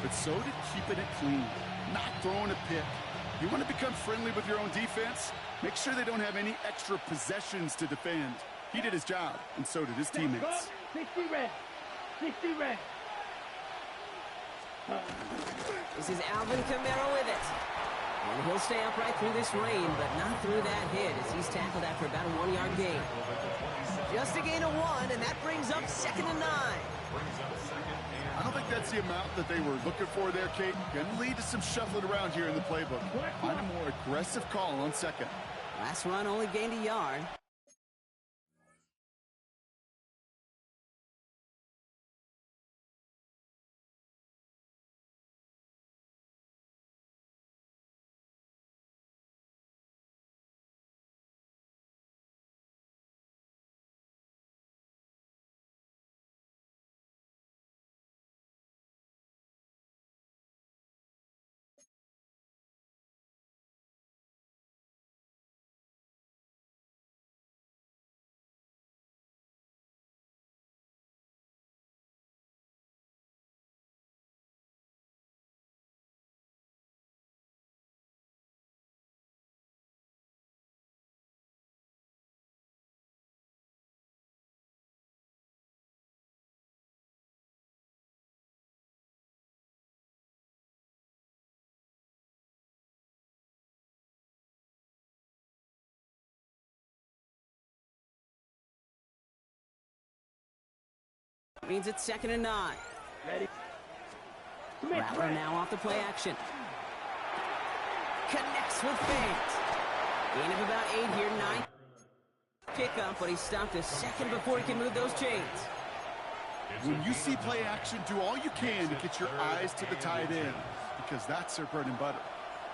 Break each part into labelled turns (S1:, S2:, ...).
S1: but so did keeping it clean, not throwing a pick. You want to become friendly with your own defense? Make sure they don't have any extra possessions to defend. He did his job, and so did his teammates.
S2: 60 red. 60 red.
S3: This is Alvin Kamara with it. And he'll stay upright through this rain, but not through that hit as he's tackled after about a 1-yard gain. Just a gain of 1, and that brings up 2nd and 9.
S1: I don't think that's the amount that they were looking for there, Kate. Going to lead to some shuffling around here in the playbook. Find a more aggressive call on 2nd.
S3: Last run only gained a yard. Means it's 2nd and 9.
S2: Ready.
S3: Rattler now off the play action. Connects with fans. Gain of about 8 here, 9. Pickup, but he stopped a second before he can move those chains.
S1: When you see play action, do all you can to get your eyes to the tight end, because that's their bread and butter.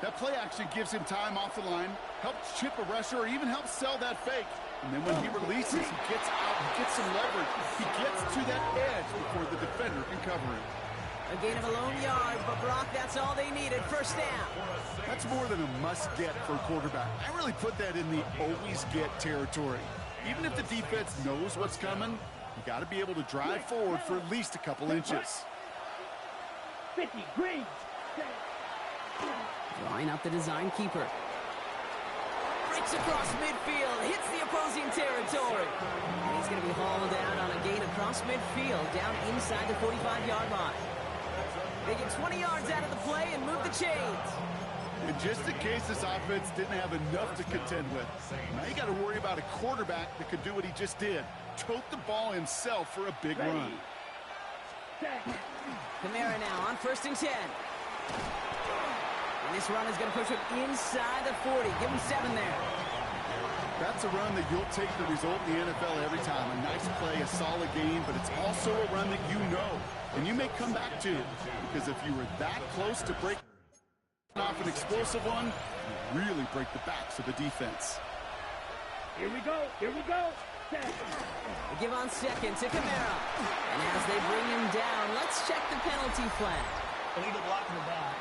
S1: That play action gives him time off the line, helps chip a rusher, or even helps sell that fake. And then when he releases, he gets out, he gets some leverage. He gets to that edge before the defender can cover him.
S3: A gain of a lone yard, but Brock, that's all they needed. 1st down.
S1: That's more than a must-get for a quarterback. I really put that in the always-get territory. Even if the defense knows what's coming, you got to be able to drive forward for at least a couple inches.
S2: 50 green.
S3: Drawing up the design keeper. Breaks across midfield, hits the opposing territory. And he's going to be hauled out on a gain across midfield, down inside the 45-yard line. They get 20 yards out of the play and move the chains.
S1: And just in case this offense didn't have enough to contend with, now you got to worry about a quarterback that could do what he just did. Tote the ball himself for a big run.
S3: Kamara now on 1st and 10. And this run is going to push him inside the 40. Give him 7 there.
S1: That's a run that you'll take the result in the NFL every time. A nice play, a solid game, but it's also a run that you know, and you may come back to. Because if you were that close to breaking off an explosive one, you really break the backs of the defense.
S2: Here we go. Here we go.
S3: They give on 2nd to Kamara. And as they bring him down, let's check the penalty flag.
S4: Illegal block in the back.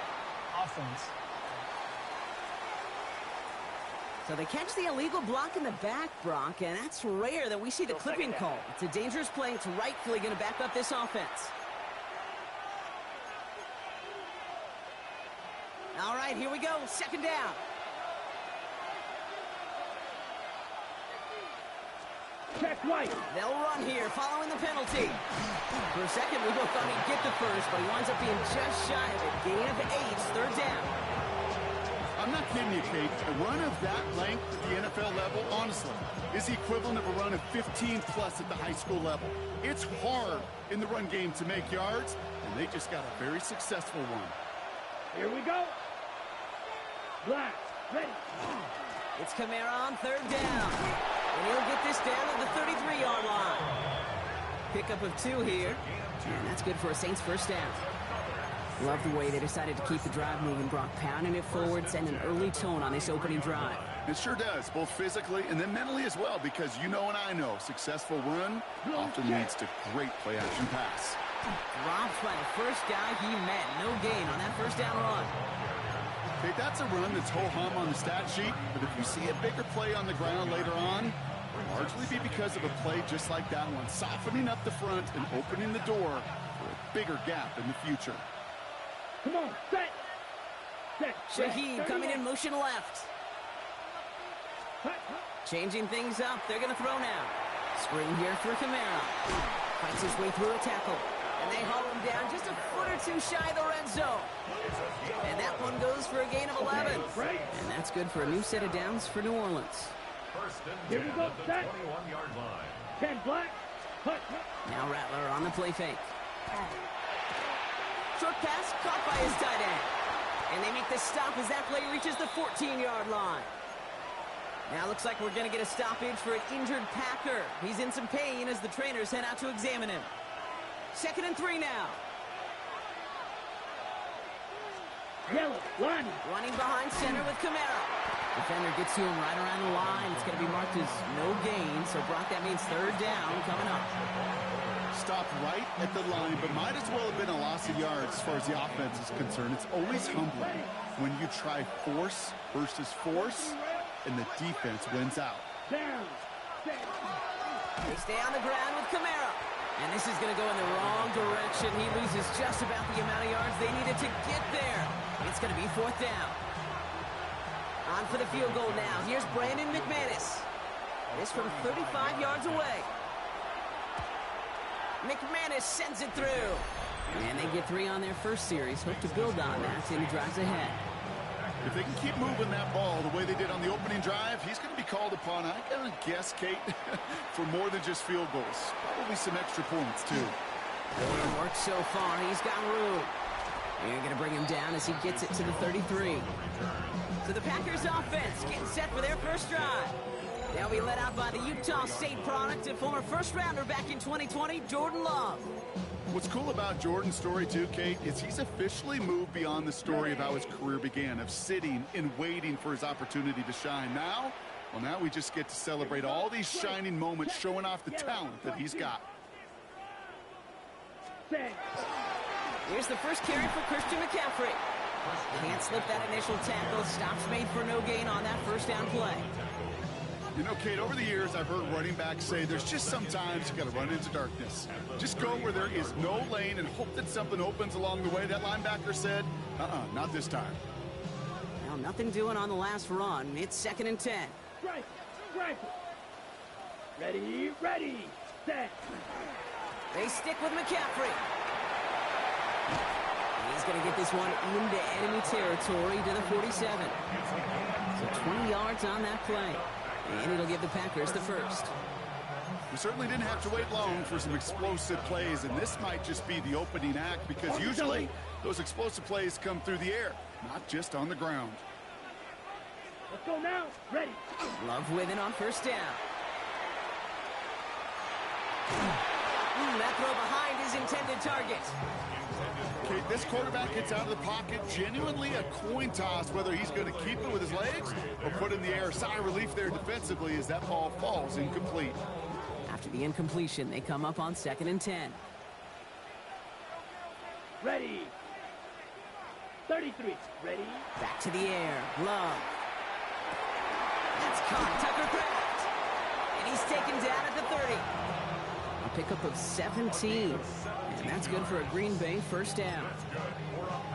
S4: Offense.
S3: So they catch the illegal block in the back, Brock, and that's rare that we see the clipping call. It's a dangerous play. It's rightfully going to back up this offense. All right, here we go. 2nd down.
S2: Check right.
S3: They'll run here following the penalty. For a second, we both thought he'd get the first, but he winds up being just shy of it. Gain of 8, 3rd down.
S1: I'm not kidding you, Kate. A run of that length at the NFL level, honestly, is the equivalent of a run of 15-plus at the high school level. It's hard in the run game to make yards, and they just got a very successful one.
S2: Here we go. Black, ready.
S3: It's Kamara on 3rd down. And he'll get this down at the 33-yard line. Pickup of 2 here. And that's good for a Saints 1st down. Love the way they decided to keep the drive moving, Brock, pounding it forward, sending an early tone on this opening drive.
S1: It sure does, both physically and then mentally as well, because you know and I know, successful run often leads to great play-action pass.
S3: Dropped by the first guy he met. No gain on that 1st down run.
S1: Okay, that's a run that's ho-hum on the stat sheet, but if you see a bigger play on the ground later on, it'll largely be because of a play just like that one, softening up the front and opening the door for a bigger gap in the future.
S2: Come on, set. Set.
S3: Shaheed coming in motion left.
S2: Hut.
S3: Changing things up. They're going to throw now. Screen here for Kamara. Fights his way through a tackle. And they haul him down just a foot or two shy of the red zone. And that one goes for a gain of 11. And that's good for a new set of downs for New Orleans.
S2: Here we go, set. 10 black. Hut.
S3: Now Rattler on the play fake. Short pass caught by his tight end. And they make the stop as that play reaches the 14-yard line. Now looks like we're going to get a stoppage for an injured Packer. He's in some pain as the trainers head out to examine him. 2nd and 3 now.
S2: Yellow, Lonnie.
S3: Running behind center with Kamara. Defender gets to him right around the line. It's going to be marked as no gain. So, Brock, that means 3rd down coming up.
S1: Stopped right at the line, but might as well have been a loss of yards as far as the offense is concerned. It's always humbling when you try force versus force, and the defense wins out.
S2: Down.
S3: They stay on the ground with Kamara. And this is going to go in the wrong direction. He loses just about the amount of yards they needed to get there. It's going to be 4th down. On for the field goal now. Here's Brandon McManus. This from 35 yards away. McManus sends it through. And they get 3 on their first series. Hope to build on that in the drives ahead.
S1: If they can keep moving that ball the way they did on the opening drive, he's going to be called upon, I gotta guess, Kate, for more than just field goals. Probably some extra points, too.
S3: It worked so far. He's got room. They're going to bring him down as he gets it to the 33. So the Packers offense getting set for their first drive. They'll be led out by the Utah State product and former first-rounder back in 2020, Jordan Love.
S1: What's cool about Jordan's story, too, Kate, is he's officially moved beyond the story of how his career began, of sitting and waiting for his opportunity to shine. Now, well, now we just get to celebrate all these shining moments, showing off the talent that he's got.
S3: Here's the first carry for Christian McCaffrey. Can't slip that initial tackle. Stops made for no gain on that first down play.
S1: You know, Kate, over the years, I've heard running backs say there's just sometimes you got to run into darkness. Just go where there is no lane and hope that something opens along the way. That linebacker said, not this time.
S3: Now, nothing doing on the last run. It's 2nd and 10.
S2: Strike. Ready, set.
S3: They stick with McCaffrey. He's going to get this one into enemy territory to the 47. So 20 yards on that play. And it'll give the Packers the first.
S1: We certainly didn't have to wait long for some explosive plays, and this might just be the opening act because usually those explosive plays come through the air, not just on the ground.
S2: Let's go now. Ready.
S3: Love with it on first down. That throw behind his intended target.
S1: Okay, this quarterback gets out of the pocket, genuinely a coin toss whether he's going to keep it with his legs or put it in the air. Sigh of relief there defensively as that ball falls incomplete.
S3: After the incompletion, they come up on 2nd and 10.
S2: Ready. 33. Ready.
S3: Back to the air. Love. That's caught. Tucker Kraft. And he's taken down at the 30. A pickup of 17. And that's good for a Green Bay first down.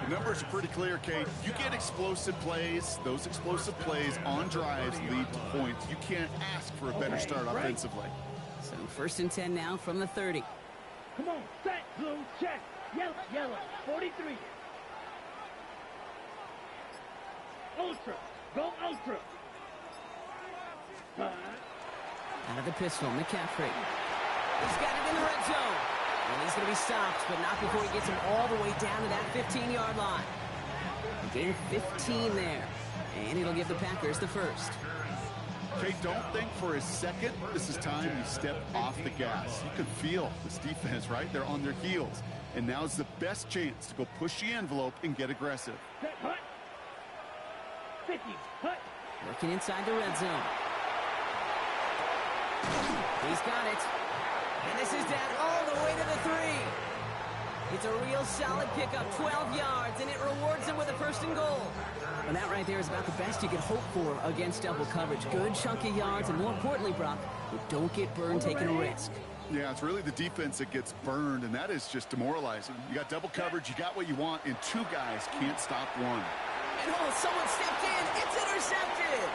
S1: The numbers are pretty clear, Kate. You get explosive plays. Those explosive plays on drives lead to points. You can't ask for a better start offensively.
S3: So 1st and 10 now from the 30.
S2: Come on, set, blue, check. Yellow, 43. Ultra, go ultra.
S3: Out of the pistol, McCaffrey. He's got it in the red zone. And he's going to be stopped, but not before he gets him all the way down to that 15-yard line. Gain 15 there. And it'll give the Packers the first.
S1: Kate, don't think for a second this is time you step off the gas. You can feel this defense, right? They're on their heels. And now's the best chance to go push the envelope and get aggressive.
S2: Set, hut. 50, hut.
S3: Working inside the red zone. He's got it. And this is down all the way to the 3. It's a real solid pickup, 12 yards, and it rewards him with a 1st and goal. And that right there is about the best you can hope for against double coverage. Good chunky yards, and more importantly, Brock, you don't get burned taking a risk.
S1: Yeah, it's really the defense that gets burned, and that is just demoralizing. You got double coverage, you got what you want, and two guys can't stop one.
S3: And someone stepped in. It's intercepted.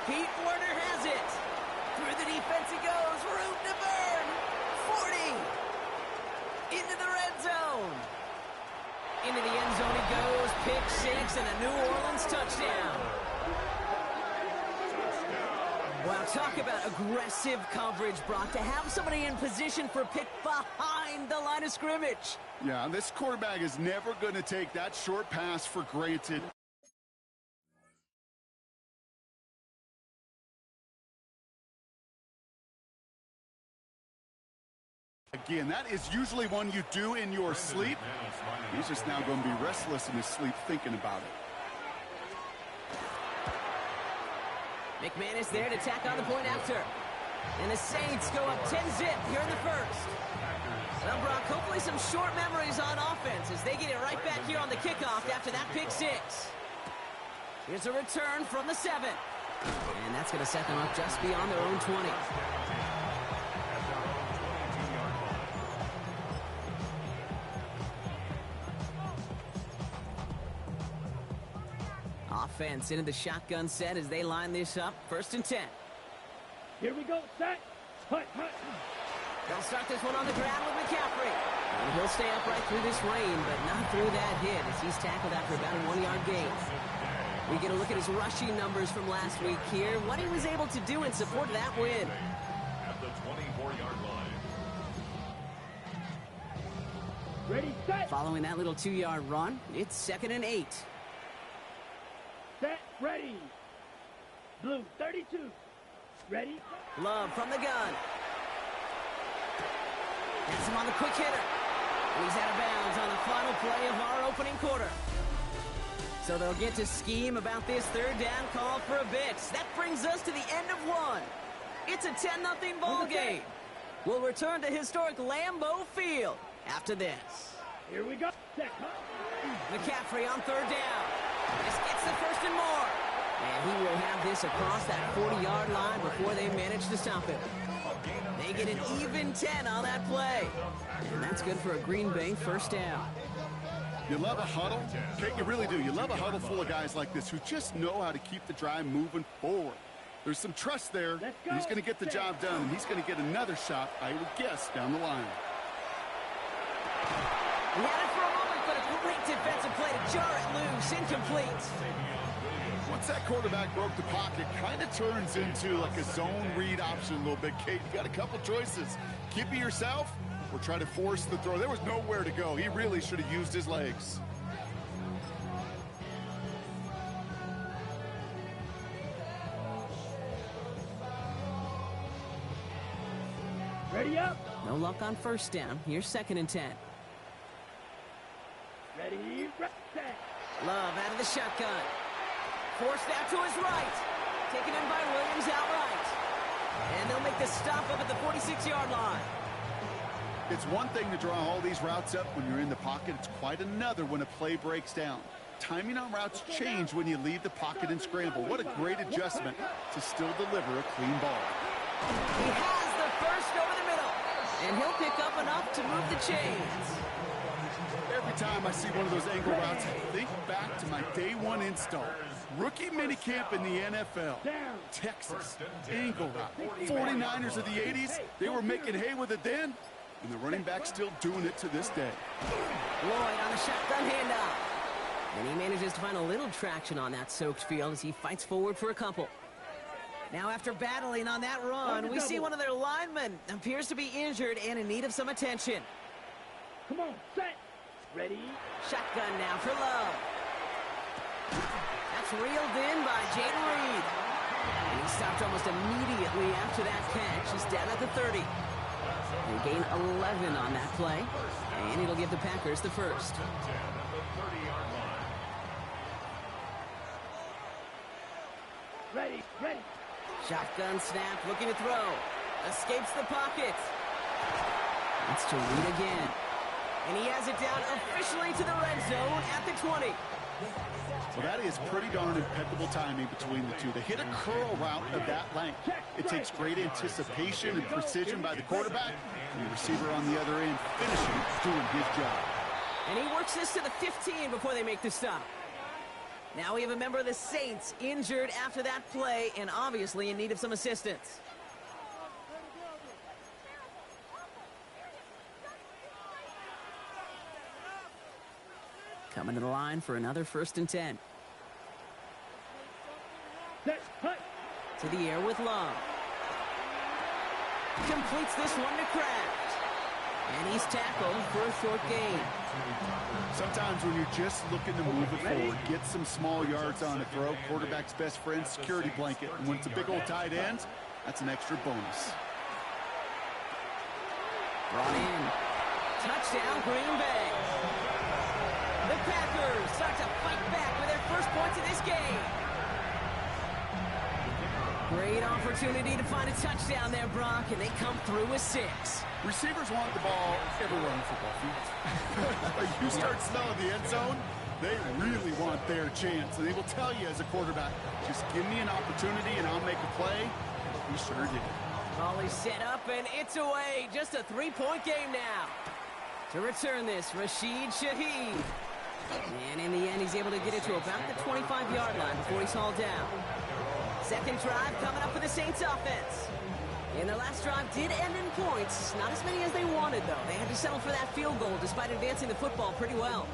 S3: Pete Werner has it. Through the defense it goes. Root to burn. 40. Into the red zone. Into the end zone he goes. Pick six and a New Orleans touchdown. Wow, talk about aggressive coverage, Brock. To have somebody in position for a pick behind the line of scrimmage.
S1: Yeah, this quarterback is never going to take that short pass for granted. Again, that is usually one you do in your sleep. He's just now going to be restless in his sleep thinking about it.
S3: McManus there to tack on the point after. And the Saints go up 10-zip here in the first. Well, Brock, hopefully some short memories on offense as they get it right back here on the kickoff after that pick six. Here's a return from the 7. And that's going to set them up just beyond their own 20. Offense into the shotgun set as they line this up. 1st and 10.
S2: Here we go, set. Hut.
S3: They'll start this one on the ground with McCaffrey. And he'll stay upright through this rain, but not through that hit as he's tackled after about a 1-yard gain. We get a look at his rushing numbers from last week here. What he was able to do in support of that win.
S5: At the 24-yard line.
S2: Ready, set.
S3: Following that little 2-yard run, it's 2nd and 8.
S2: Set, ready. Blue, 32. Ready?
S3: Love from the gun. Gets him on the quick hitter. And he's out of bounds on the final play of our opening quarter. So they'll get to scheme about this 3rd down call for a bit. That brings us to the end of one. It's a 10-0 ball game. We'll return to historic Lambeau Field after this.
S2: Here we go. Set.
S3: McCaffrey on 3rd down. This gets the 1st and more. And he will have this across that 40-yard line before they manage to stop him. They get an even 10 on that play. And that's good for a Green Bay 1st down.
S1: You love a huddle? Okay, you really do. You love a huddle full of guys like this who just know how to keep the drive moving forward. There's some trust there. He's going to get the job done, and he's going to get another shot, I would guess, down the line.
S3: He had it for a moment, but a great defensive play to jar it loose. Incomplete.
S1: Once that quarterback broke the pocket, kind of turns into like a zone read option a little bit, Kate. You got a couple choices. Keep it yourself or try to force the throw. There was nowhere to go. He really should have used his legs.
S2: Ready up.
S3: No luck on 1st down. Here's 2nd and 10.
S2: Ready, set.
S3: Love out of the shotgun. Forced out to his right. Taken in by Williams outright. And they'll make the stop up at the 46-yard line.
S1: It's one thing to draw all these routes up when you're in the pocket. It's quite another when a play breaks down. Timing on routes change when you leave the pocket and scramble. What a great adjustment to still deliver a clean ball.
S3: He has the 1st over the middle. And he'll pick up enough to move the chains.
S1: Every time I see one of those angle routes, I think back to my day 1 install. Rookie minicamp in the NFL. Texas, angle route. 49ers of the 80s, they were making hay with it then, and the running back's still doing it to this day.
S3: Lloyd on the shotgun handoff. And he manages to find a little traction on that soaked field as he fights forward for a couple. Now after battling on that run, we see one of their linemen appears to be injured and in need of some attention.
S2: Come on, set. Ready.
S3: Shotgun now for Love. That's reeled in by Jaden Reed. And he stopped almost immediately after that catch. He's down at the 30. They gain 11 on that play. And it'll give the Packers the 1st.
S2: Ready.
S3: Shotgun snap, looking to throw. Escapes the pocket. It's to Reed again. And he has it down officially to the red zone at the 20.
S1: Well, that is pretty darn impeccable timing between the two. They hit a curl route of that length. It takes great anticipation and precision by the quarterback, and the receiver on the other end finishing, doing his job.
S3: And he works this to the 15 before they make the stop. Now we have a member of the Saints injured after that play and obviously in need of some assistance. Coming to the line for another 1st and 10. To the air with Love. Completes this one to Kraft. And he's tackled for a short gain.
S1: Sometimes when you're just looking to move it forward, get some small yards on a throw, quarterback's best friend, security blanket. And when it's a big old tight end, that's an extra bonus.
S3: Brought in. Touchdown, Green Bay. The Packers start to fight back with their first points of this game. Great opportunity to find a touchdown there, Brock, and they come through with 6.
S1: Receivers want the ball everywhere on the football field. You start smelling the end zone, they really want their chance. And they will tell you as a quarterback, just give me an opportunity and I'll make a play. He sure did.
S3: Ball is set up and it's away. Just a 3-point game now. To return this, Rashid Shaheed. And in the end, he's able to get it to about the 25-yard line before he's hauled down. Second drive coming up for the Saints offense. And their last drive did end in points. Not as many as they wanted, though. They had to settle for that field goal despite advancing the football pretty well.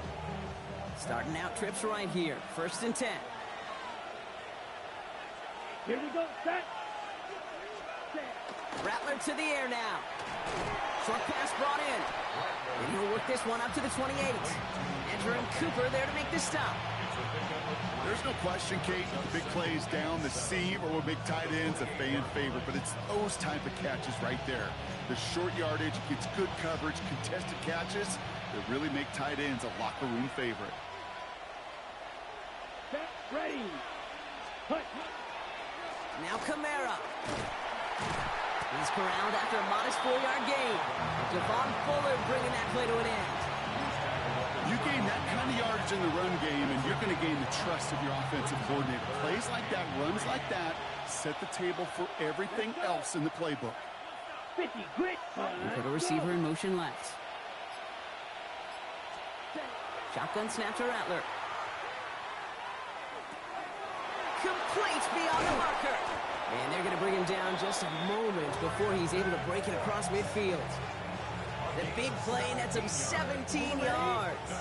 S3: Starting out trips right here. 1st and 10.
S2: Here we go, set.
S3: Rattler to the air now. Short pass brought in. And he'll work this one up to the 28. Andrew and Cooper there to make the stop.
S1: There's no question, Kate, big plays down the seam or with big tight ends, a fan favorite, but it's those type of catches right there. The short yardage, gets good coverage, contested catches that really make tight ends a locker room favorite.
S2: Set, ready. Hut.
S3: Now Kamara. He's corralled after a modest 4-yard gain. Javon Fuller bringing that play to an end.
S1: You gain that kind of yardage in the run game, and you're going to gain the trust of your offensive coordinator. Plays like that, runs like that, set the table for everything else in the playbook.
S2: 50 grit.
S3: Put a receiver in motion left. Shotgun snap to Rattler. Complete beyond the marker. And they're going to bring him down just a moment before he's able to break it across midfield. The big play nets him 17 yards.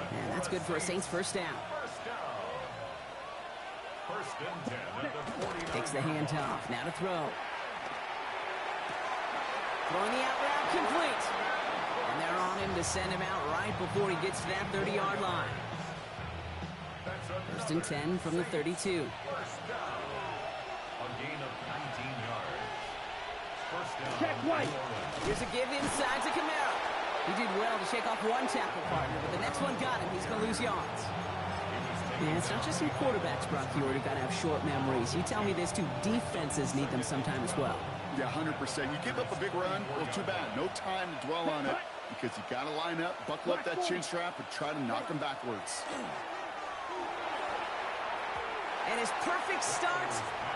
S3: And that's good for a Saints 1st down. Takes the handoff. Now to throw. Throwing the out route complete. And they're on him to send him out right before he gets to that 30-yard line. 1st and 10 from the 32.
S2: Check right.
S3: Here's a give inside to Kamara. He did well to shake off one tackle partner, but the next one got him. He's going to lose yards. And it's not just your quarterbacks, Brock. You already got to have short memories. You tell me this too. Defenses need them sometime as well.
S1: Yeah, 100%. You give up a big run, well, too bad. No time to dwell on it because you got to line up, buckle up that chin strap, and try to knock them backwards.
S3: And his perfect start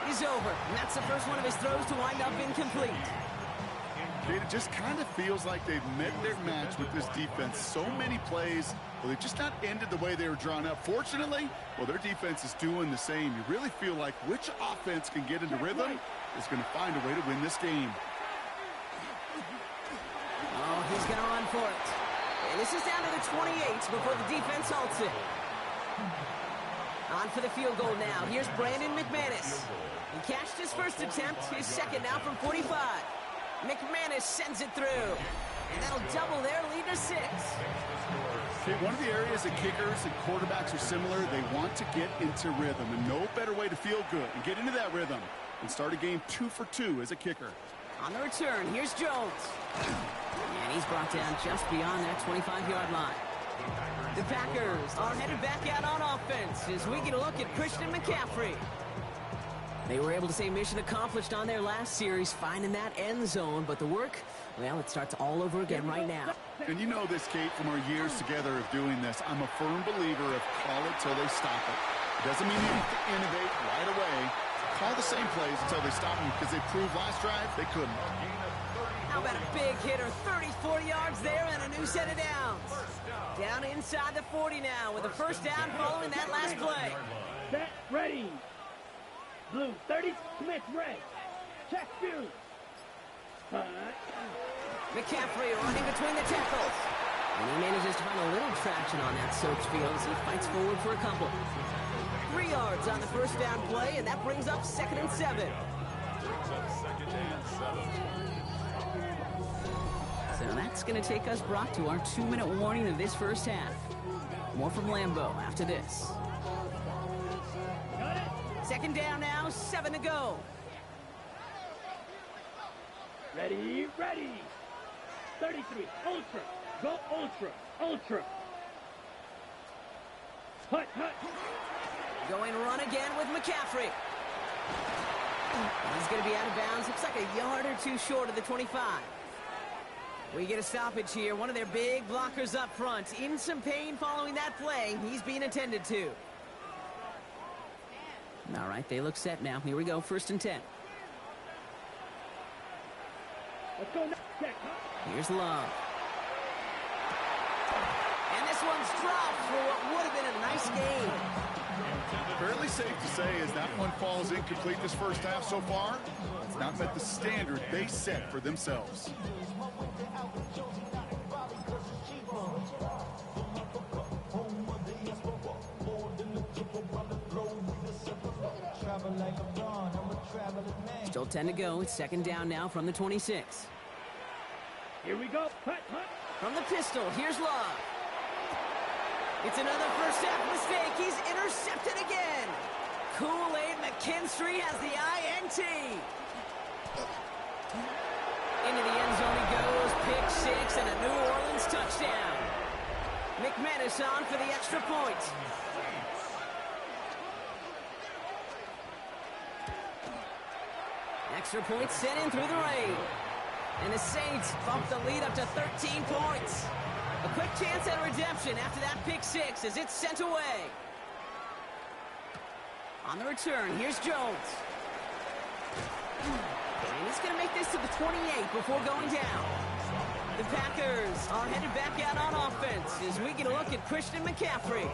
S3: is over. And that's the first one of his throws to wind up incomplete.
S1: It just kind of feels like they've met their match with this defense. So many plays, well, they just not ended the way they were drawn up. Fortunately, well, their defense is doing the same. You really feel like which offense can get into rhythm is going to find a way to win this game.
S3: Oh, he's going to run for it. And this is down to the 28 before the defense halts it. On for the field goal now. Here's Brandon McManus. He cashed his first attempt, his second now from 45. McManus sends it through. And that'll double their lead to 6.
S1: Okay, one of the areas that kickers and quarterbacks are similar, they want to get into rhythm. And no better way to feel good and get into that rhythm and start a game 2 for 2 as a kicker.
S3: On the return, here's Jones. And he's brought down just beyond that 25-yard line. The Packers are headed back out on offense as we get a look at Christian McCaffrey. They were able to say mission accomplished on their last series, finding that end zone, but the work, well, it starts all over again right now.
S1: And you know this, Kate, from our years together of doing this. I'm a firm believer of call it till they stop it. It doesn't mean you have to innovate right away. Call the same plays until they stop them, because they proved last drive they couldn't.
S3: How about a big hitter, 30, 40 yards there, and a new set of downs. Down inside the 40 now with a first down following that last play.
S2: Set, ready. Blue, 30, Smith, red. Check, two.
S3: McCaffrey running between the tackles. And he manages to find a little traction on that soaked field as he fights forward for a couple. 3 yards on the first down play, and that brings up 2nd and 7. So that's going to take us, Brock, to our 2-minute warning of this first half. More from Lambeau after this. 2nd down now, 7 to go.
S2: Ready, ready. 33, ultra. Go ultra, ultra. Hut, hut.
S3: Going run again with McCaffrey. He's going to be out of bounds. Looks like a yard or two short of the 25. We get a stoppage here. One of their big blockers up front. In some pain following that play. He's being attended to. All right, they look set now. Here we go, 1st and 10.
S2: Let's go now. Check,
S3: Here's Love. And this one's dropped for what would have been a nice game.
S1: Fairly safe to say as that one falls incomplete this first half so far. It's not met the standard they set for themselves.
S3: Still 10 to go. It's 2nd down now from the 26.
S2: Here we go. Hut, hut.
S3: From the pistol, here's Love. It's another first half mistake. He's intercepted again. Kool-Aid McKinstry has the INT. Into the end zone he goes. Pick 6 and a New Orleans touchdown. McManus on for the extra point. Extra point sent in through the rain. And the Saints bump the lead up to 13 points. A quick chance at redemption after that pick 6 as it's sent away. On the return, here's Jones. And he's going to make this to the 28 before going down. The Packers are headed back out on offense as we get a look at Christian McCaffrey.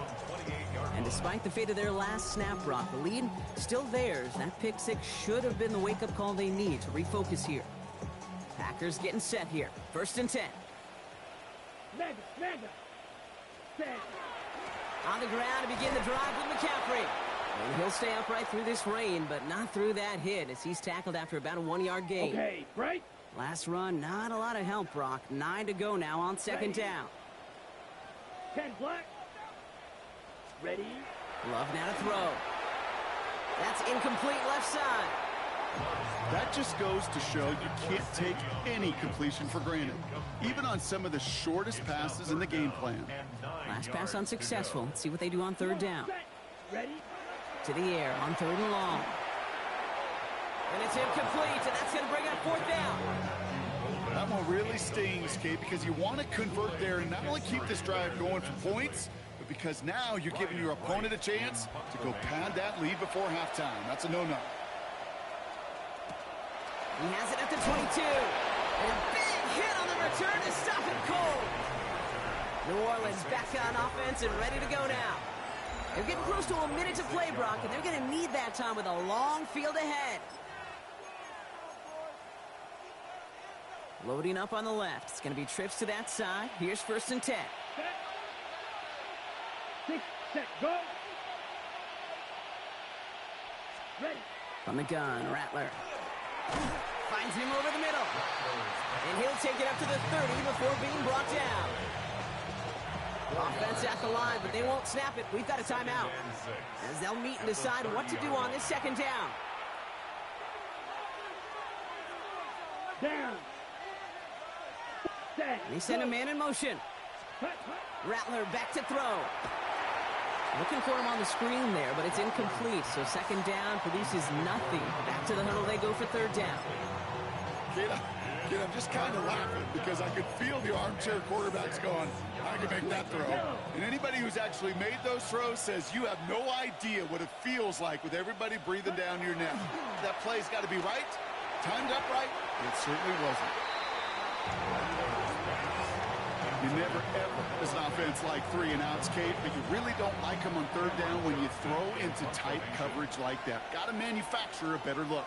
S3: And despite the fate of their last snap, Brock, the lead still theirs. That pick 6 should have been the wake-up call they need to refocus here. Packers getting set here. 1st and 10.
S2: Mega, mega. Set.
S3: On the ground to begin the drive with McCaffrey. And he'll stay upright through this rain, but not through that hit as he's tackled after about a 1-yard gain.
S2: Okay, break.
S3: Last run, not a lot of help, Brock. 9 to go now on 2nd down.
S2: 10 black. Ready.
S3: Love now to throw. That's incomplete left side.
S1: That just goes to show you can't take any completion for granted, even on some of the shortest passes in the game plan.
S3: Last pass unsuccessful. Let's see what they do on 3rd down.
S2: Ready.
S3: To the air on 3rd and long. And it's incomplete, and that's going to bring up 4th down.
S1: That one really stings, Kate, because you want to convert there and not only keep this drive going for points, but because now you're giving your opponent a chance to go pad that lead before halftime. That's a no-no.
S3: He has it at the 22. And a big hit on the return to stop it cold. New Orleans back on offense and ready to go now. They're getting close to a minute to play, Brock, and they're going to need that time with a long field ahead. Loading up on the left. It's going to be trips to that side. Here's 1st and 10.
S2: Set. 6, set, go. Ready.
S3: From the gun, Rattler. Finds him over the middle. And he'll take it up to the 30 before being brought down. Offense at the line, but they won't snap it. We've got a timeout. As they'll meet and decide what to do on this 2nd down.
S2: Down. Set.
S3: They send a man in motion.
S2: Hut, hut.
S3: Rattler back to throw. Looking for him on the screen there, but it's incomplete. So second down produces nothing. Back to the huddle they go for third down.
S1: Kid, I'm just kind of laughing because I could feel the armchair quarterbacks going, I can make that throw. And anybody who's actually made those throws says you have no idea what it feels like with everybody breathing down your neck. That play's got to be right, timed up right. It certainly wasn't. You never, ever, as an offense, like 3 and outs, Kate, but you really don't like them on third down when you throw into tight coverage like that. Got to manufacture a better look.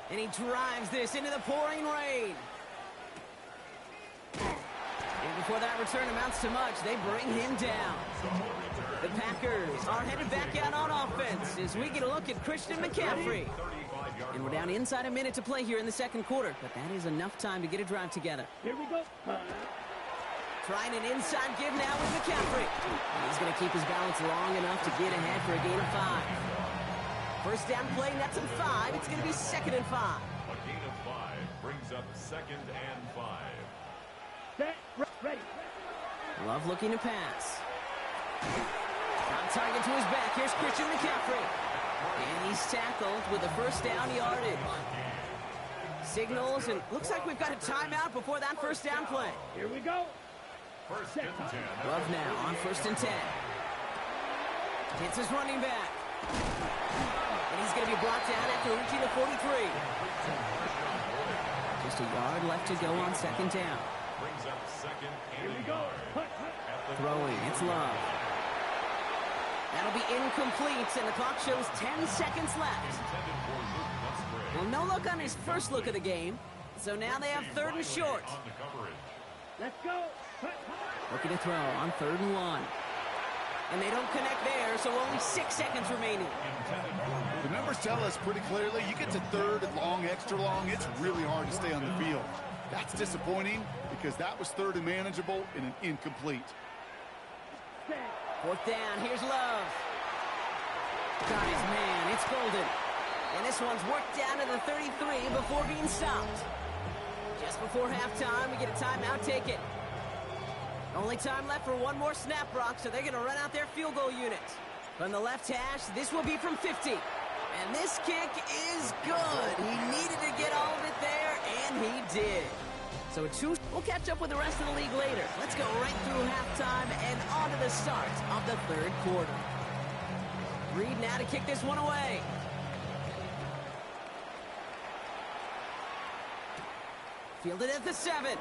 S3: And he drives this into the pouring rain. And before that return amounts to much, they bring him down. The Packers are headed back out on offense as we get a look at Christian McCaffrey. And we're down inside a minute to play here in the second quarter, but that is enough time to get a drive together.
S2: Here we go.
S3: Trying an inside give now with McCaffrey. He's going to keep his balance long enough to get ahead for a gain of 5. First down play, nets him 5. It's going to be 2nd and 5.
S5: A gain of 5 brings up 2nd and 5.
S2: Set, ready.
S3: Love looking to pass. On target to his back. Here's Christian McCaffrey. And he's tackled with a first down yardage. Signals, and looks like we've got a timeout before that first down play.
S2: Here we go.
S5: First and 10.
S3: Love now on 1st and 10. Hits his running back. And he's going to be brought down after reaching the 43. Just a yard left to go on 2nd down.
S5: Brings up 2nd
S2: Here
S5: and
S2: we
S5: a
S2: go.
S5: yard.
S3: Throwing, it's Love. That'll be incomplete, and the clock shows 10 seconds left. Well, no look on his first look of the game, so now they have 3rd and short.
S2: Let's go.
S3: Looking to throw on 3rd and 1. And they don't connect there, so only 6 seconds remaining.
S1: The numbers tell us pretty clearly, you get to 3rd and long, extra long, it's really hard to stay on the field. That's disappointing because that was 3rd and manageable and an incomplete.
S3: 4th down, here's Love. Got his man, it's Golden. And this one's worked down to the 33 before being stopped. Just before halftime, we get a timeout, take it. Only time left for one more snap, Brock, so they're going to run out their field goal unit. From the left hash, this will be from 50. And this kick is good. He needed to get all of it there, and he did. So we'll catch up with the rest of the league later. Let's go right through halftime and on to the start of the 3rd quarter. Reed now to kick this one away. Fielded at the 7.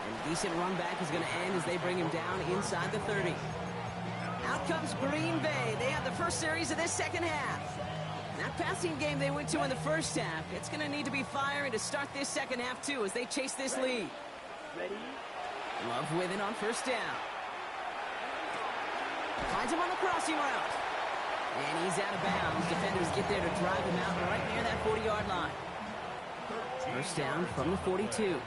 S3: And decent run back is going to end as they bring him down inside the 30. Out comes Green Bay. They have the first series of this second half. That passing game they went to in the first half, it's going to need to be firing to start this second half, too, as they chase this lead.
S2: Ready.
S3: Love with it on 1st down. Finds him on the crossing route. And he's out of bounds. Defenders get there to drive him out right near that 40-yard line. 1st down from the 42.
S5: And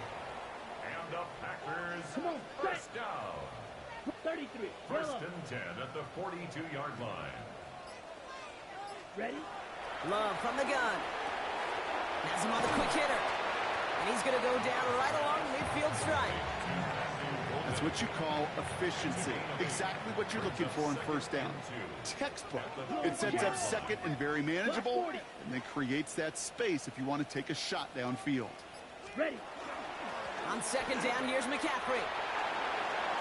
S5: the Packers,
S2: Come on,
S5: first down.
S2: 33.
S5: First and 10 at the 42-yard line.
S2: Ready.
S3: Love from the gun. Has him on the quick hitter. And he's going to go down right along the midfield stripe.
S1: That's what you call efficiency. Exactly what you're looking for on 1st down. Textbook. It sets up 2nd and very manageable, and then creates that space if you want to take a shot downfield.
S2: Ready.
S3: On 2nd down, here's McCaffrey.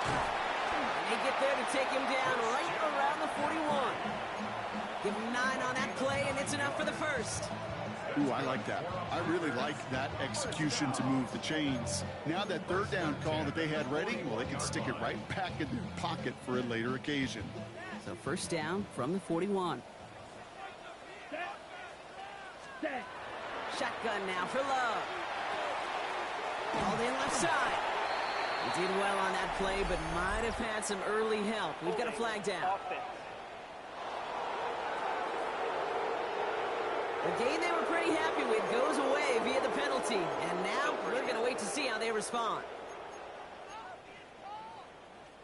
S3: And they get there to take him down right around the 41. Give him 9 on that play, and it's enough for the first.
S1: Ooh, I like that. I really like that execution to move the chains. Now that 3rd down call that they had ready, well, they can stick it right back in their pocket for a later occasion.
S3: So 1st down from the 41.
S2: Set.
S3: Shotgun now for Love. Called in left side. He did well on that play, but might have had some early help. We've got a flag down. The game they were pretty happy with goes away via the penalty. And now we're going to wait to see how they respond.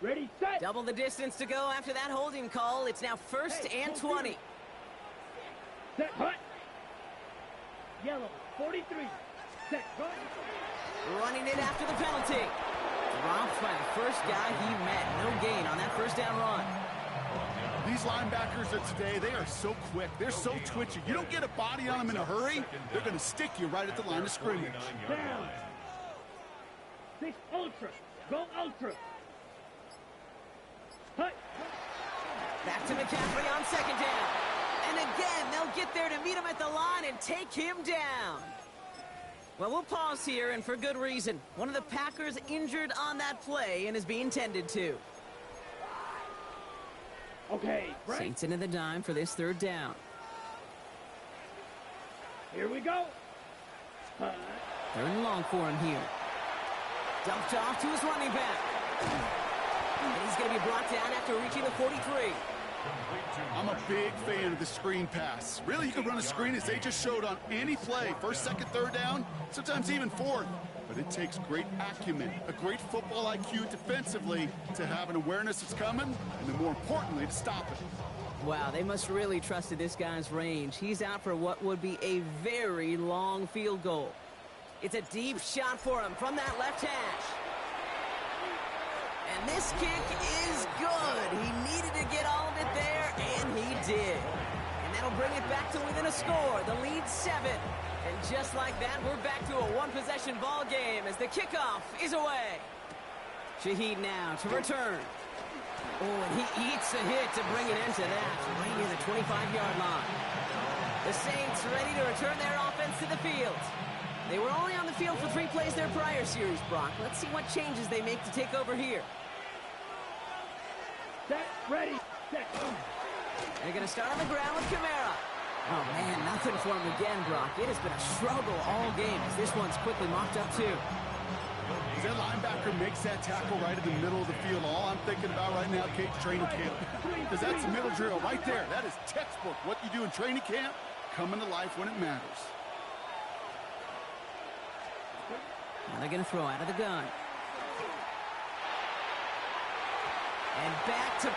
S2: Ready, set.
S3: Double the distance to go after that holding call. It's now 1st and 20.
S2: Set, hut. Yellow, 43. Set, run.
S3: Running it after the penalty. Dropped by the first guy he met. No gain on that first down run.
S1: These linebackers of today, they are so quick. They're so twitchy. You don't get a body on them in a hurry, they're going to stick you right at the line of scrimmage.
S2: Down. 6 ultra. Go ultra. Hut.
S3: Back to McCaffrey on second down. And again, they'll get there to meet him at the line and take him down. Well, we'll pause here, and for good reason. One of the Packers injured on that play and is being tended to.
S2: Okay, right.
S3: Saints into the dime for this third down.
S2: Here we go.
S3: Third and long for him here. Dumped off to his running back. And he's going to be brought down after reaching the 43.
S1: I'm a big fan of the screen pass. Really, you can run a screen as they just showed on any play. First, second, third down, sometimes even fourth. But it takes great acumen, a great football IQ defensively to have an awareness that's coming, and then more importantly, to stop it.
S3: Wow, they must really trusted this guy's range. He's out for what would be a very long field goal. It's a deep shot for him from that left hash. And this kick is good. He needed to get all of it there, and he did. And that'll bring it back to within a score. The lead 7. And just like that, we're back to a one-possession ball game as the kickoff is away. Shaheed now to return. Oh, and he eats a hit to bring it into that, right near the 25-yard line. The Saints ready to return their offense to the field. They were only on the field for 3 plays their prior series, Brock. Let's see what changes they make to take over here.
S2: Set, ready, set.
S3: They're going to start on the ground with Kamara. Oh, man, nothing for him again, Brock. It has been a struggle all game as this one's quickly mopped up, too.
S1: As that linebacker makes that tackle right in the middle of the field, all I'm thinking about right now, Kate, training camp. Because that's a middle drill right there. That is textbook. What you do in training camp, coming to life when it matters.
S3: Now they're going to throw out of the gun. And back to...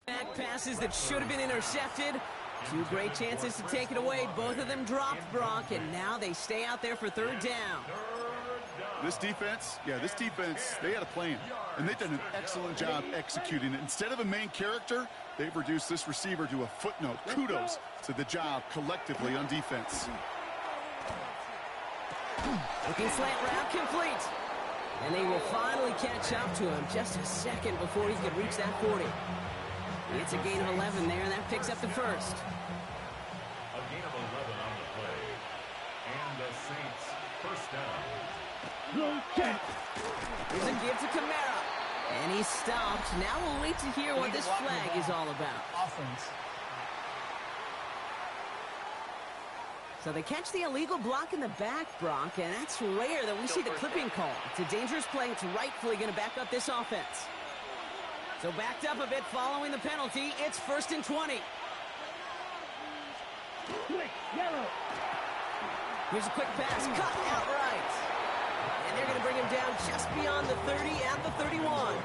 S3: Back passes that should have been intercepted. 2 great chances to take it away. Both of them dropped, Brock, and now they stay out there for third down.
S1: This defense, they had a plan. And they've done an excellent job executing it. Instead of a main character, they've reduced this receiver to a footnote. Kudos to the job collectively on defense.
S3: Looking slant route complete. And they will finally catch up to him just a second before he could reach that 40. It's a gain of 11 there, and that picks up the first.
S5: A gain of 11 on the play. And the Saints first down.
S2: Low check.
S3: Here's a give to Kamara. And he's stopped. Now we'll wait to hear what this flag is all about.
S4: Offense.
S3: So they catch the illegal block in the back, Brock, and that's rare that we see the clipping call. It's a dangerous play. It's rightfully going to back up this offense. So backed up a bit following the penalty. It's 1st and 20.
S2: Quick, yellow.
S3: Here's a quick pass, cut outright. And they're going to bring him down just beyond the 30 at the 31.
S5: A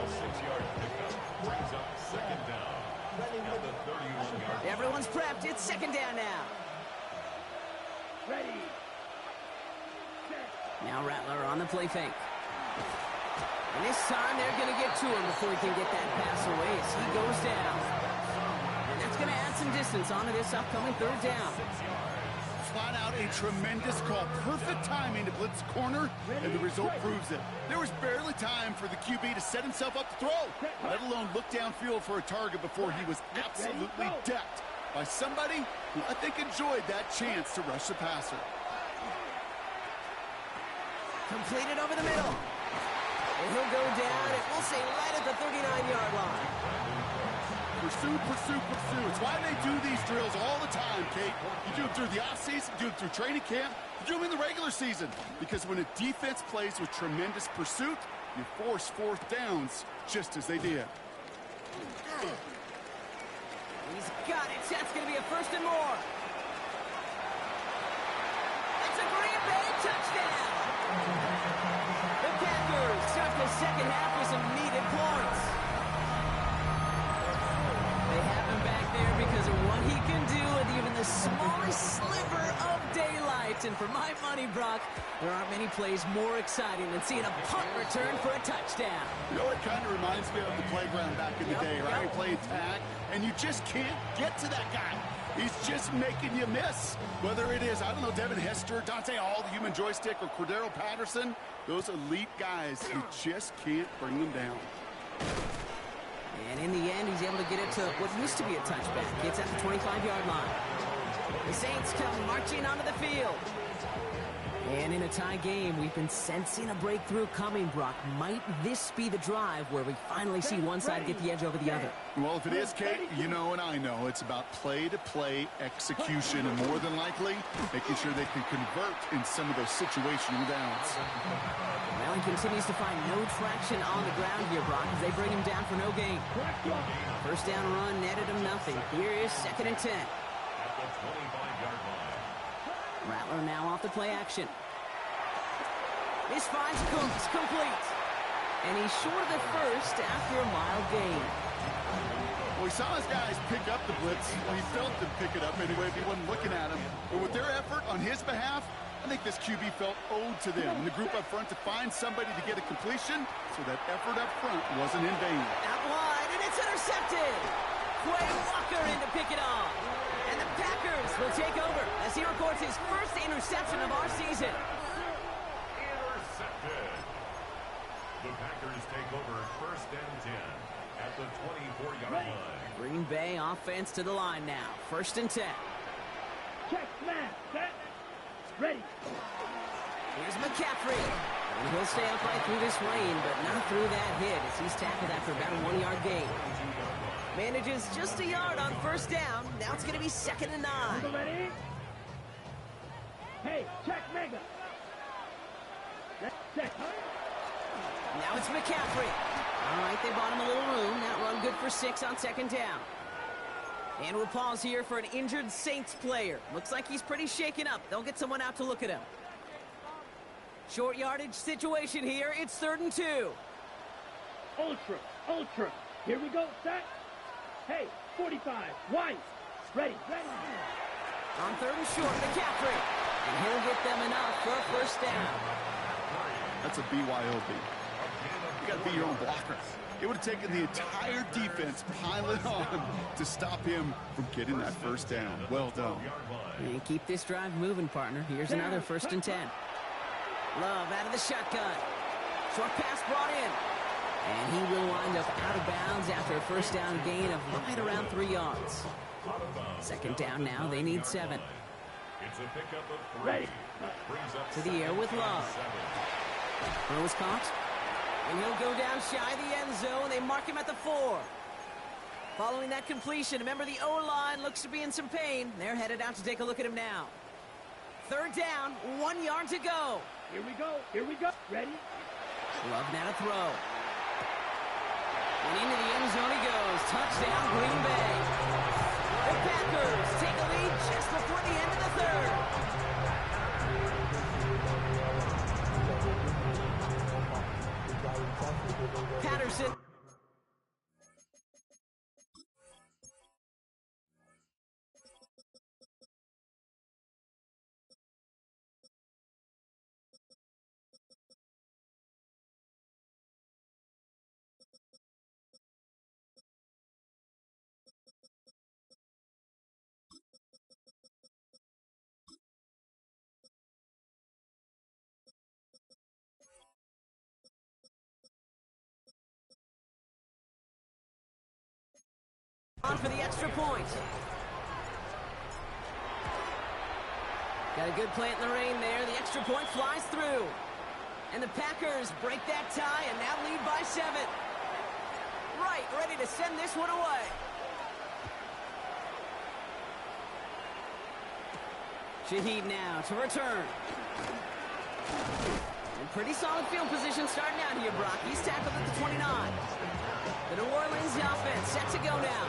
S5: 6-yard pickup brings up second down at the 31-yard line.
S3: Everyone's prepped. It's second down now.
S2: Ready.
S3: Now Rattler on the play fake. And this time they're going to get to him before he can get that pass away as he goes down. And that's going to add some distance onto this upcoming third down.
S1: Flat out a tremendous call. Perfect timing to blitz corner, and the result proves it. There was barely time for the QB to set himself up to throw, let alone look downfield for a target before he was absolutely decked by somebody who I think enjoyed that chance to rush the passer.
S3: Completed over the middle. And he'll go down, and we'll say right at the 39-yard line.
S1: Pursue, pursue, pursue. It's why they do these drills all the time, Kate. You do it through the offseason, you do it through training camp, you do them in the regular season. Because when a defense plays with tremendous pursuit, you force fourth downs just as they did.
S3: He's got it. That's going to be a 1st and more. It's a Green Bay touchdown. The Packers start the second half with some needed points. They have him back there because of what he can do with even the smallest sliver of daylight. And for my money, Brock, there aren't many plays more exciting than seeing a punt return for a touchdown.
S1: You know, it kind of reminds me of the playground back in the day, right? You play tag, and you just can't get to that guy. He's just making you miss. Whether it is, I don't know, Devin Hester, Dante Hall, the human joystick, or Cordero Patterson, those elite guys, you just can't bring them down.
S3: And in the end, he's able to get it to what used to be a touchback. Gets at the 25-yard line. The Saints come marching onto the field. And in a tie game, we've been sensing a breakthrough coming, Brock. Might this be the drive where we finally see one side get the edge over the other?
S1: Well, if it is, Kate, you know and I know it's about play-to-play execution and more than likely making sure they can convert in some of those situational downs.
S3: Well, he continues to find no traction on the ground here, Brock, as they bring him down for no gain. First down run netted him nothing. Here is 2nd and 10.
S5: At the 25-yard line.
S3: Rattler now off the play action. This finds Cooks complete. And he's short of the first after a mild gain.
S1: Well, we saw his guys pick up the blitz. Well, he felt them pick it up anyway if he wasn't looking at him. But with their effort on his behalf, I think this QB felt owed to them and the group up front to find somebody to get a completion, so that effort up front wasn't in vain.
S3: Out wide, and it's intercepted. Quay Walker in to pick it off. And the Packers will take over as he records his first interception of our season.
S5: Intercepted. The Packers take over 1st and 10 at the 24-yard line.
S3: Green Bay offense to the line now. 1st and 10.
S2: Check, smash, set, ready.
S3: Here's McCaffrey. And he'll stay upright through this rain, but not through that hit as he's tackled after about a 1-yard gain. Manages just a yard on 1st down. Now it's going to be 2nd and 9.
S2: Ready? Hey, check mega. Check.
S3: Now it's McCaffrey. All right, they bought him a little room. That run good for 6 on 2nd down. And we'll pause here for an injured Saints player. Looks like he's pretty shaken up. They'll get someone out to look at him. Short yardage situation here. It's 3rd and 2.
S2: Ultra. Here we go, set. Hey, 45, wide. Ready.
S3: On 3rd and short, McCaffrey. And he'll get them enough for a 1st down.
S1: That's a BYOB. You got to be your own blocker. It would have taken the entire defense piling on to stop him from getting that first down. Well done.
S3: And keep this drive moving, partner. Here's another 1st and 10. Love out of the shotgun. Short pass brought in. And he will wind up out of bounds after a first down gain of right around 3 yards. 2nd down now. They need 7.
S5: It's a pickup of 3.
S2: Ready.
S3: To the air with Love. Throw is caught. And he'll go down shy of the end zone. They mark him at the 4. Following that completion, remember the O-line looks to be in some pain. They're headed out to take a look at him now. 3rd down, 1 yard to go.
S2: Here we go. Here we go. Ready?
S3: Love now to throw. And into the end zone he goes. Touchdown, Green Bay. The Packers take a lead just before the end of the 3rd. Patterson. On for the extra point. Got a good plant in the rain there. The extra point flies through. And the Packers break that tie and now lead by 7. Right, ready to send this one away. Shaheed now to return. And pretty solid field position starting out here, Brock. He's tackled at the 29. The New Orleans offense set to go now.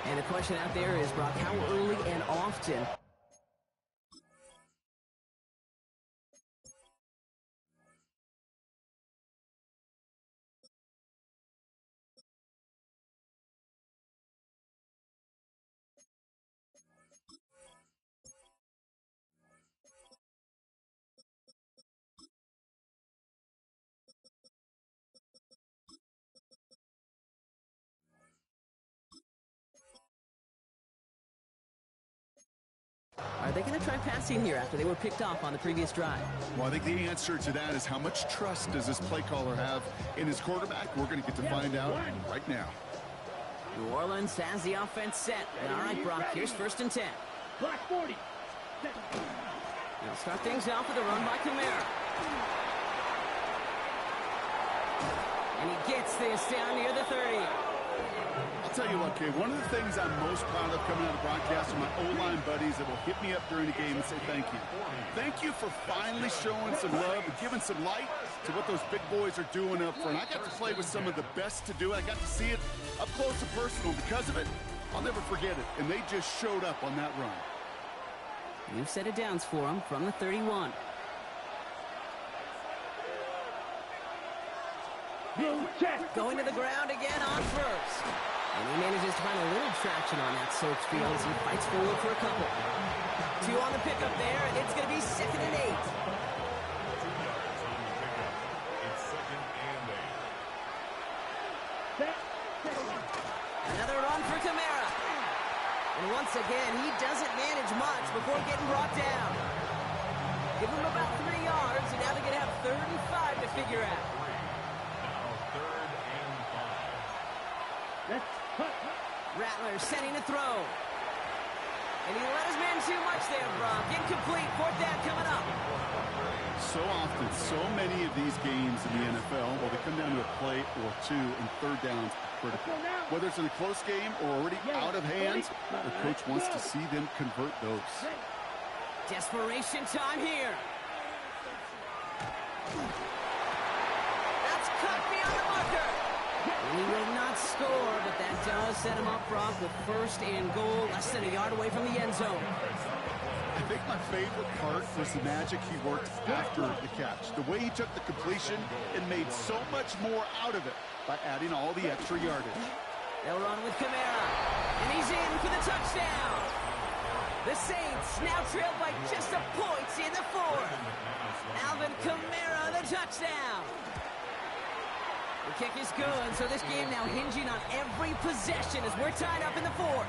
S3: And the question out there is, Brock, how early and often are they going to try passing here after they were picked off on the previous drive?
S1: Well, I think the answer to that is how much trust does this play caller have in his quarterback? We're going to get to find out right now.
S3: New Orleans has the offense set. All right, Brock, here's 1st and 10.
S2: Black 40.
S3: They'll start things off with a run by Kamara. And he gets this down near the 30.
S1: I'll tell you what, Kay, one of the things I'm most proud of coming out of broadcast are my O-line buddies that will hit me up during the game and say thank you. Thank you for finally showing some love and giving some light to what those big boys are doing up front. I got to play with some of the best to do it. I got to see it up close and personal. Because of it, I'll never forget it. And they just showed up on that run.
S3: You've set it downs for him from the 31. Going to the ground again on 1st. And he manages to find a little traction on that soaked field as he fights forward for a couple. 2 on the pickup there, and it's going to be 2nd and 8.
S5: 2 yards on the pickup. It's 2nd and 8.
S3: Another run for Kamara. And once again, he doesn't manage much before getting brought down. Give him about 3 yards, and now they're going to have 3rd and 5 to figure out.
S5: Now 3rd and 5.
S2: Let's cut.
S3: Rattler sending a throw. And he let his man too much there, Brock. Incomplete. 4th down coming up.
S1: So often, so many of these games in the NFL, well, they come down to a play or 2, and 3rd downs are critical. Whether it's in a close game or already out of hands, the coach wants to see them convert those.
S3: Desperation time here. That's cut beyond the marker. And he will not score, but that does set him up, Brock, with 1st and goal, less than a yard away from the end zone.
S1: I think my favorite part was the magic he worked after the catch. The way he took the completion and made so much more out of it by adding all the extra yardage.
S3: They'll run with Kamara, and he's in for the touchdown. The Saints now trail by just a point in the 4th. Alvin Kamara, the touchdown. The Kick is good, so this game now hinging on every possession as we're tied up in the fourth.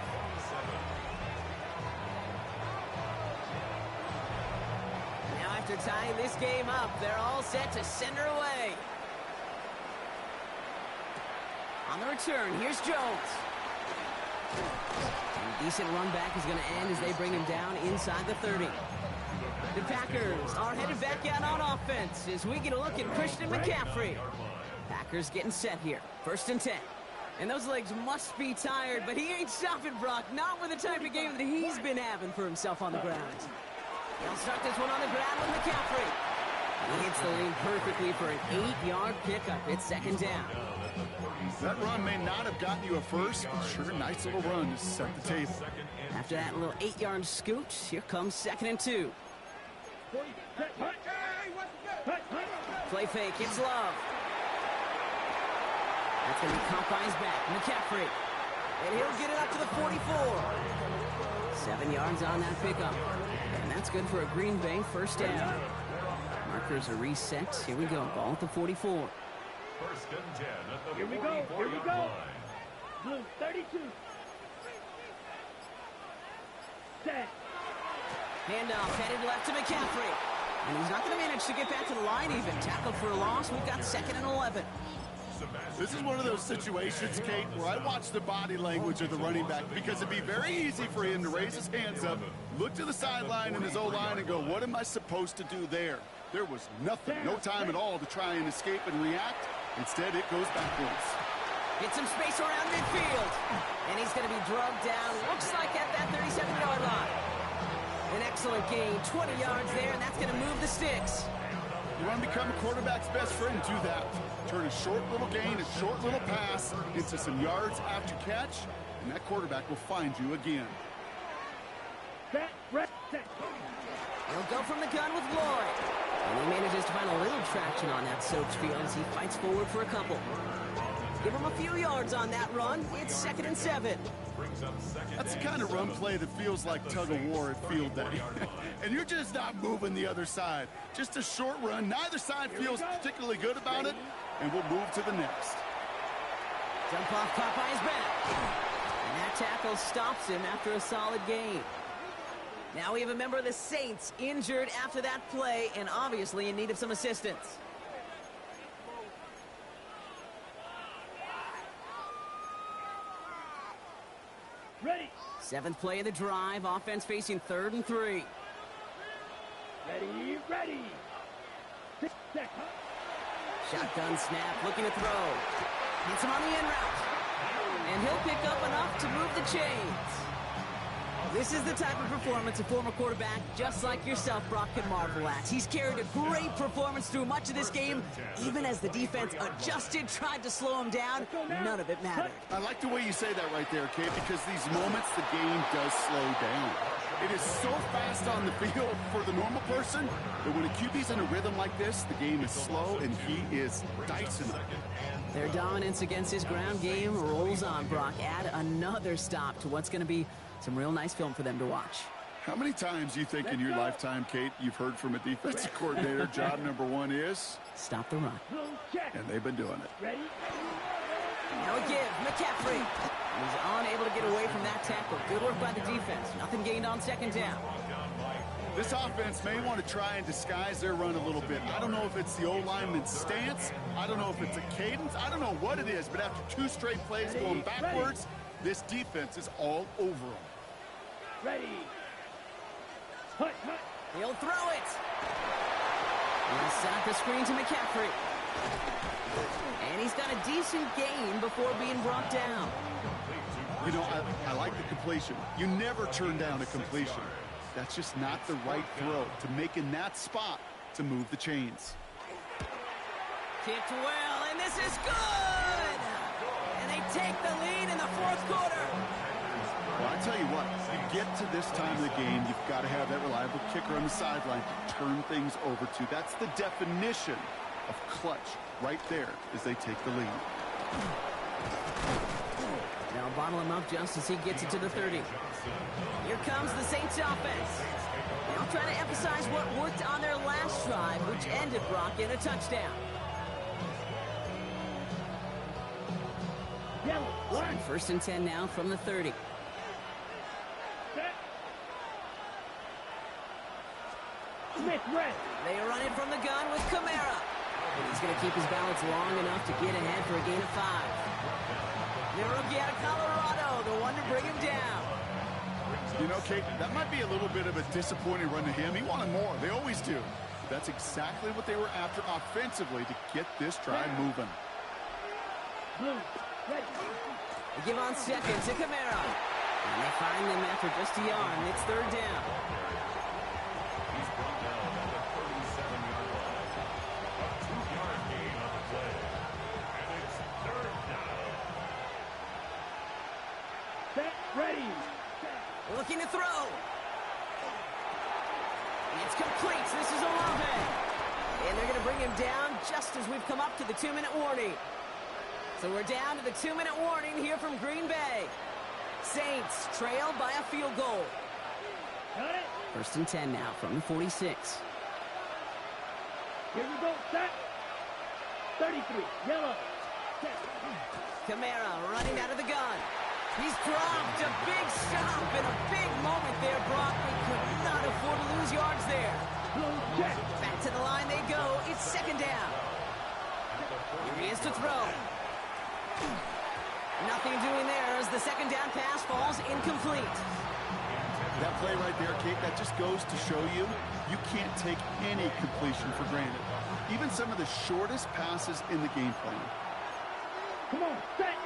S3: Now after tying this game up, they're all set to send her away. On the return, here's Jones. A decent run back is going to end as they bring him down inside the 30. The Packers are headed back out on offense as we get a look at Christian McCaffrey. Packers getting set here. 1st and 10. And those legs must be tired, but he ain't stopping, Brock. Not with the type of game that he's been having for himself on the ground. He'll start this one on the ground with McCaffrey. He hits the lane perfectly for an 8-yard pickup. It's 2nd down.
S1: That run may not have gotten you a first, but sure, nice little run to set the table.
S3: After that little 8-yard scoot, here comes 2nd and 2. Play fake, it's Love. That's going to be caught by his back. McCaffrey. And he'll get it up to the 44. 7 yards on that pickup. And that's good for a Green Bay 1st down. Markers are reset. Here we go. Ball at the 44.
S5: 1st and 10 at the
S2: Here we go.
S5: 44-yard line.
S2: Blue 32. Set.
S3: Handoff headed left to McCaffrey. And he's not going to manage to get back to the line even. Tackled for a loss. We've got 2nd and 11.
S1: This is one of those situations, Kate, where I watch the body language of the running back because it'd be very easy for him to raise his hands up, look to the sideline in his O-line and go, what am I supposed to do there? There was nothing, no time at all to try and escape and react. Instead, it goes backwards.
S3: Get some space around midfield. And he's going to be drugged down, looks like at that 37-yard line. An excellent gain, 20 yards there, and that's going to move the sticks.
S1: You want to become a quarterback's best friend, do that. Turn a short little gain, a short little pass into some yards after catch, and that quarterback will find you again.
S2: Set. Set.
S3: He'll go from the gun with Lloyd. And he manages to find a little traction on that soaked field as he fights forward for a couple. Give him a few yards on that run. It's 2nd and 7.
S1: That's the kind of run play that feels like tug-of-war at field day. And you're just not moving the other side. Just a short run. Neither side feels particularly good about it, and we'll move to the next.
S3: Jump off caught by his back. And that tackle stops him after a solid gain. Now we have a member of the Saints injured after that play and obviously in need of some assistance.
S2: Ready.
S3: 7th play of the drive. Offense facing 3rd and 3.
S2: Ready. Set.
S3: Shotgun snap, looking to throw. Hits him on the in route. And he'll pick up enough to move the chains. This is the type of performance a former quarterback, just like yourself, Brock, can marvel at. He's carried a great performance through much of this game. Even as the defense adjusted, tried to slow him down, none of it mattered.
S1: I like the way you say that right there, Kate, because these moments the game does slow down. It is so fast on the field for the normal person that when a QB's in a rhythm like this, the game is slow and he is dicing them.
S3: Their dominance against his ground game rolls on, Brock. Add another stop to what's going to be some real nice film for them to watch.
S1: How many times do you think in your lifetime, Kate, you've heard from a defensive coordinator, job number 1 is?
S3: Stop the run.
S1: And they've been doing it.
S2: Ready.
S3: Now again, McCaffrey. He's unable to get away from that tackle. Good work by the defense. Nothing gained on 2nd down.
S1: This offense may want to try and disguise their run a little bit. I don't know if it's the O-lineman's stance. I don't know if it's a cadence. I don't know what it is, but after 2 straight plays going backwards, this defense is all over them.
S2: Ready.
S3: He'll throw it. He'll set up the screen to McCaffrey. And he's got a decent gain before being brought down.
S1: You know, I like the completion. You never turn down a completion. That's just not the right throw to make in that spot to move the chains.
S3: Kicked well, and this is good! And they take the lead in the 4th quarter.
S1: Well, I tell you what, you get to this time of the game, you've got to have that reliable kicker on the sideline to turn things over to. That's the definition of clutch right there as they take the lead.
S3: Now bottle him up just as he gets it to the 30. Here comes the Saints offense. Now trying to emphasize what worked on their last drive, which ended, Brock, in a touchdown.
S2: Yellow. Line.
S3: First and 10 now from the 30.
S2: Set. Smith red.
S3: They run it from the gun with Kamara. And he's going to keep his balance long enough to get ahead for a gain of 5. The rookie out of Colorado, the one to bring him down.
S1: You know, Kate, that might be a little bit of a disappointing run to him. He wanted more. They always do. That's exactly what they were after offensively to get this drive moving.
S2: Blue. Red.
S3: They give on second to Kamara. And they find them after just a yard. It's third down.
S5: He's brought down at the 37-yard line. A 2-yard gain on the play. And it's third down.
S2: Set. Ready.
S3: Looking to throw. It's complete. This is Olave. And they're going to bring him down just as we've come up to the 2-minute warning. So we're down to the 2-minute warning here from Green Bay. Saints trail by a field goal.
S2: Got it.
S3: First and 10 now from the 46.
S2: Here we go. Set. 33. Yellow. Set.
S3: Kamara running out of the gun. He's dropped a big stop and a big moment there, Brock. They could not afford to lose yards there.
S2: Blue check.
S3: Back to the line they go. It's second down. Here he is to throw. Nothing doing there as the second down pass falls incomplete.
S1: That play right there, Kate, that just goes to show you, you can't take any completion for granted. Even some of the shortest passes in the game plan.
S2: Come on. Set.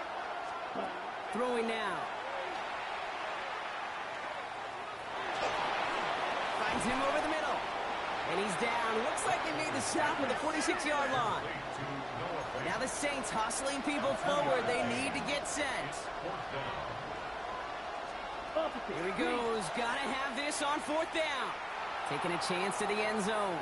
S3: Throwing now. Finds him over the middle. And he's down. Looks like they made the stop with the 46-yard line. Now the Saints hustling people forward. They need to get set. Here he goes. Gotta have this on fourth down. Taking a chance to the end zone.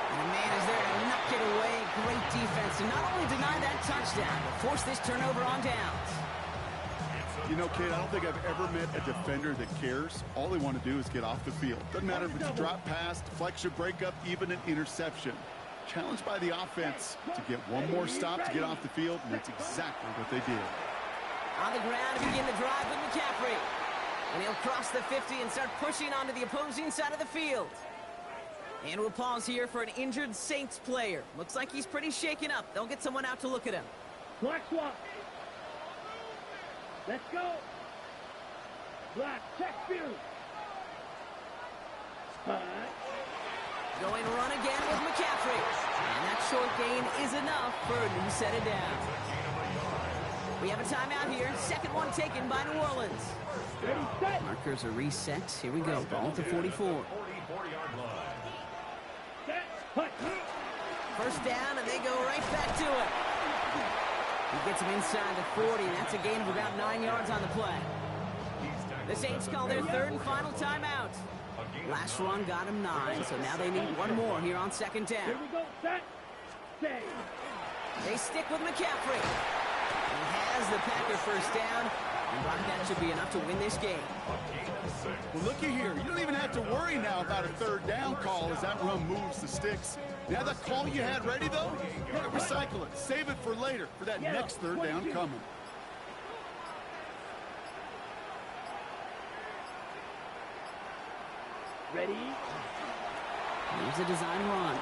S3: And the man is there to knock it away. Great defense to not only deny that touchdown, but force this turnover on downs.
S1: You know, Kate, I don't think I've ever met a defender that cares. All they want to do is get off the field. Doesn't matter if it's a drop pass, deflection, breakup, even an interception. Challenged by the offense to get one more stop to get off the field, and that's exactly what they did.
S3: On the ground to begin the drive with McCaffrey. And he'll cross the 50 and start pushing onto the opposing side of the field. And we'll pause here for an injured Saints player. Looks like he's pretty shaken up. They'll get someone out to look at him.
S2: Black swap. Let's go. Black check view.
S3: Going run again with McCaffrey. And that short gain is enough for a new set of downs. We have a timeout here. Second one taken by New Orleans.
S2: Ready, set.
S3: Markers are reset. Here we go. Ball at the 44.
S5: 40-yard line.
S2: Set. Punt.
S3: First down, and they go right back to it. He gets him inside the 40. That's a gain of about 9 yards on the play. The Saints call their third and final timeout. Last run got him 9, so now they need one more here on second down.
S2: Here we go. Set. Stay.
S3: They stick with McCaffrey. He has the Packer first down. And Brock, that should be enough to win this game.
S1: Well, looky here. You don't even have to worry now about a third down call as that run moves the sticks. Now that call you had ready, though, recycle it. Save it for later for that next third down coming.
S2: Ready.
S3: Here's a design run.